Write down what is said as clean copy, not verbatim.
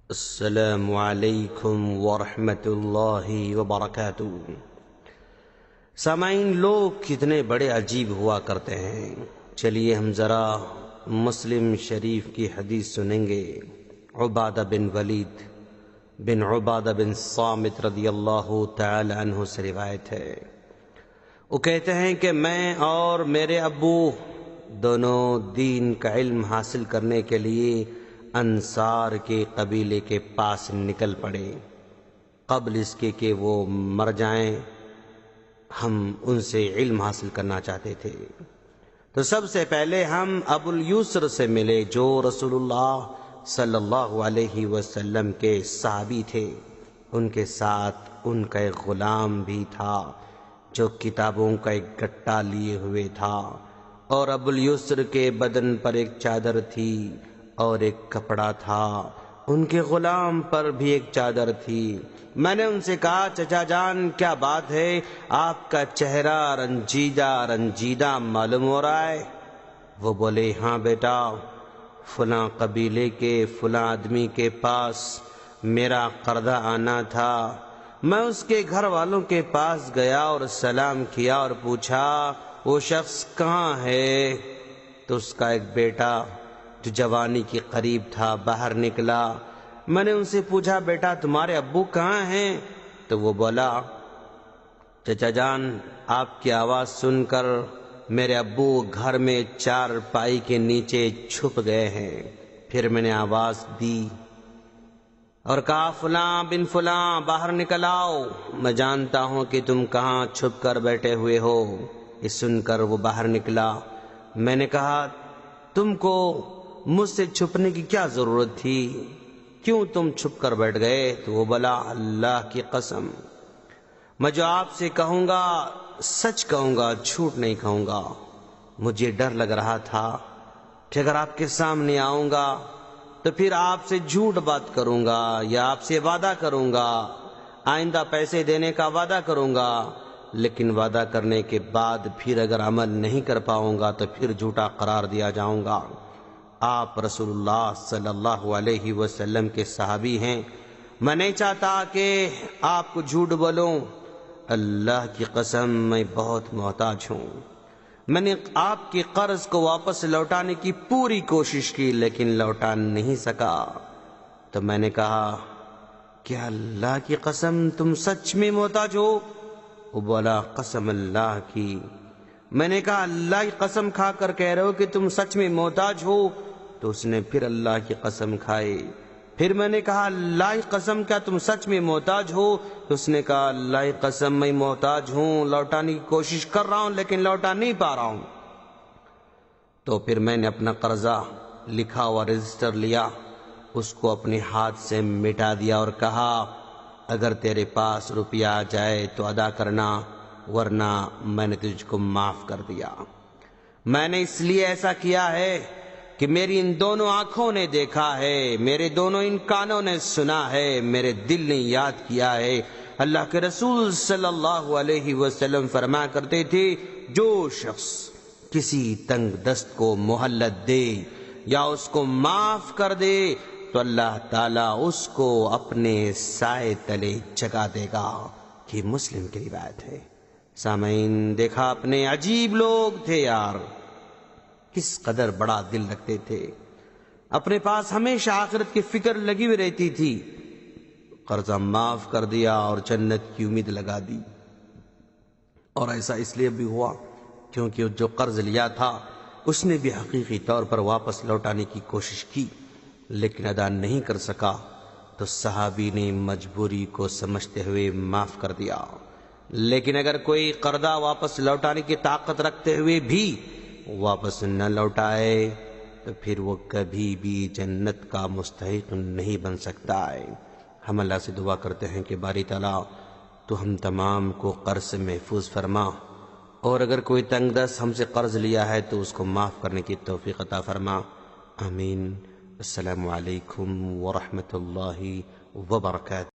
السلام علیکم ورحمۃ اللہ وبرکاتہ۔ سامعین، لوگ کتنے بڑے عجیب ہوا کرتے ہیں۔ چلیے ہم ذرا مسلم شریف کی حدیث سنیں گے۔ عبادہ بن ولید بن عبادہ بن صامت رضی اللہ تعالی عنہ سے روایت ہے۔ وہ کہتے ہیں کہ میں اور میرے ابو دونوں دین کا علم حاصل کرنے کے لیے انصار کے قبیلے کے پاس نکل پڑے۔ قبل اس کے کہ وہ مر جائیں ہم ان سے علم حاصل کرنا چاہتے تھے۔ تو سب سے پہلے ہم ابو الیسر سے ملے، جو رسول اللہ صلی اللہ علیہ وسلم کے صحابی تھے۔ ان کے ساتھ ان کا ایک غلام بھی تھا جو کتابوں کا ایک گٹا لیے ہوئے تھا، اور ابو الیسر کے بدن پر ایک چادر تھی اور ایک کپڑا تھا، ان کے غلام پر بھی ایک چادر تھی۔ میں نے ان سے کہا، چچا جان کیا بات ہے، آپ کا چہرہ رنجیدہ رنجیدہ معلوم ہو رہا ہے؟ وہ بولے، ہاں بیٹا، فلاں قبیلے کے فلاں آدمی کے پاس میرا قرضہ آنا تھا۔ میں اس کے گھر والوں کے پاس گیا اور سلام کیا اور پوچھا وہ شخص کہاں ہے؟ تو اس کا ایک بیٹا جو جوانی کے قریب تھا باہر نکلا۔ میں نے ان سے پوچھا، بیٹا تمہارے ابو کہاں ہیں؟ تو وہ بولا، چچا جان آپ کی آواز سن کر میرے ابو گھر میں چارپائی کے نیچے چھپ گئے ہیں۔ پھر میں نے آواز دی اور کہا، فلاں بن فلاں باہر نکل آؤ، میں جانتا ہوں کہ تم کہاں چھپ کر بیٹھے ہوئے ہو۔ یہ سن کر وہ باہر نکلا۔ میں نے کہا، تم کو مجھ سے چھپنے کی کیا ضرورت تھی؟ کیوں تم چھپ کر بیٹھ گئے؟ تو وہ بولا، اللہ کی قسم، میں جو آپ سے کہوں گا سچ کہوں گا، جھوٹ نہیں کہوں گا۔ مجھے ڈر لگ رہا تھا کہ اگر آپ کے سامنے آؤں گا تو پھر آپ سے جھوٹ بات کروں گا یا آپ سے وعدہ کروں گا، آئندہ پیسے دینے کا وعدہ کروں گا، لیکن وعدہ کرنے کے بعد پھر اگر عمل نہیں کر پاؤں گا تو پھر جھوٹا قرار دیا جاؤں گا۔ آپ رسول اللہ صلی اللہ علیہ وسلم کے صحابی ہیں، میں نہیں چاہتا کہ آپ کو جھوٹ بولوں۔ اللہ کی قسم میں بہت محتاج ہوں۔ میں نے آپ کے قرض کو واپس لوٹانے کی پوری کوشش کی لیکن لوٹا نہیں سکا۔ تو میں نے کہا، کیا اللہ کی قسم تم سچ میں محتاج ہو؟ وہ بولا، قسم اللہ کی۔ میں نے کہا، اللہ کی قسم کھا کر کہہ رہے ہو کہ تم سچ میں محتاج ہو؟ تو اس نے پھر اللہ کی قسم کھائی۔ پھر میں نے کہا، اللہ کی قسم کیا تم سچ میں محتاج ہو؟ تو اس نے کہا، اللہ کی قسم میں محتاج ہوں، لوٹانے کی کوشش کر رہا ہوں لیکن لوٹا نہیں پا رہا ہوں۔ تو پھر میں نے اپنا قرضہ لکھا ہوا رجسٹر لیا، اس کو اپنے ہاتھ سے مٹا دیا اور کہا، اگر تیرے پاس روپیہ آ جائے تو ادا کرنا، ورنہ میں نے تجھ کو معاف کر دیا۔ میں نے اس لیے ایسا کیا ہے کہ میری ان دونوں آنکھوں نے دیکھا ہے، میرے دونوں ان کانوں نے سنا ہے، میرے دل نے یاد کیا ہے۔ اللہ کے رسول صلی اللہ علیہ وسلم فرمایا کرتے تھے، جو شخص کسی تنگ دست کو مہلت دے یا اس کو معاف کر دے تو اللہ تعالیٰ اس کو اپنے سائے تلے جگا دے گا۔ یہ مسلم کی روایت ہے۔ سامعین، دیکھا اپنے عجیب لوگ تھے یار، کس قدر بڑا دل رکھتے تھے، اپنے پاس ہمیشہ آخرت کی فکر لگی ہوئی رہتی تھی۔ قرضہ معاف کر دیا اور جنت کی امید لگا دی، اور ایسا اس لیے بھی ہوا کیونکہ جو قرض لیا تھا اس نے بھی حقیقی طور پر واپس لوٹانے کی کوشش کی لیکن ادا نہیں کر سکا، تو صحابی نے مجبوری کو سمجھتے ہوئے معاف کر دیا۔ لیکن اگر کوئی قرضہ واپس لوٹانے کی طاقت رکھتے ہوئے بھی واپس نہ لوٹائے تو پھر وہ کبھی بھی جنت کا مستحق نہیں بن سکتا ہے۔ ہم اللہ سے دعا کرتے ہیں کہ باری تعالیٰ تو ہم تمام کو قرض سے محفوظ فرما، اور اگر کوئی تنگ دست ہم سے قرض لیا ہے تو اس کو معاف کرنے کی توفیق عطا فرما، آمین۔ السلام علیکم ورحمۃ اللہ وبرکاتہ۔